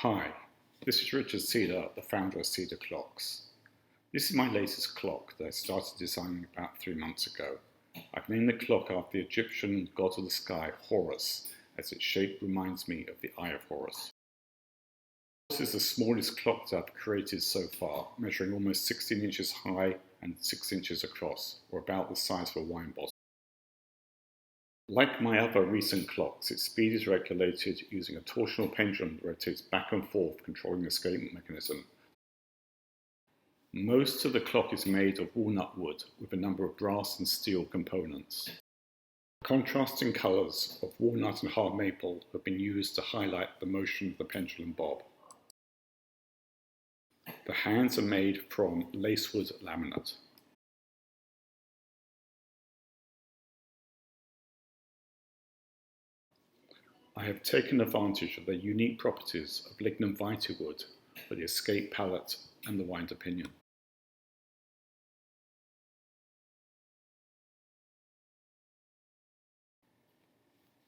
Hi, this is Richard Cedar, the founder of Cedar Clocks. This is my latest clock that I started designing about 3 months ago. I've named the clock after the Egyptian god of the sky, Horus, as its shape reminds me of the Eye of Horus. This is the smallest clock that I've created so far, measuring almost 16 inches high and 6 inches across, or about the size of a wine bottle. Like my other recent clocks, its speed is regulated using a torsional pendulum that rotates back and forth, controlling the scaling mechanism. Most of the clock is made of walnut wood with a number of brass and steel components. Contrasting colours of walnut and hard maple have been used to highlight the motion of the pendulum bob. The hands are made from lacewood laminate. I have taken advantage of the unique properties of lignum vitae wood for the escape pallet and the winder pinion.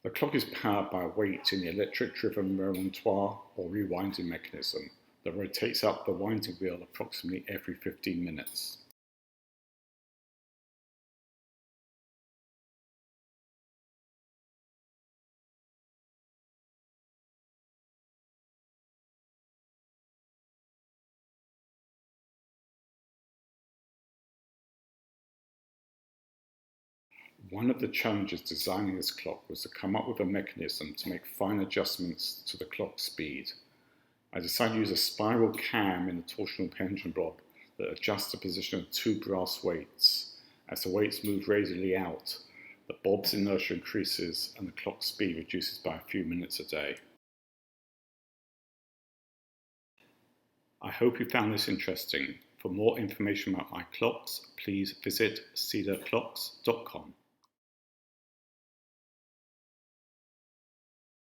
The clock is powered by a weight in the electric-driven remontoir or rewinding mechanism that rotates up the winding wheel approximately every 15 minutes. One of the challenges designing this clock was to come up with a mechanism to make fine adjustments to the clock speed. I decided to use a spiral cam in the torsional pendulum bob that adjusts the position of two brass weights. As the weights move radially out, the bob's inertia increases and the clock speed reduces by a few minutes a day. I hope you found this interesting. For more information about my clocks, please visit cedarclocks.com.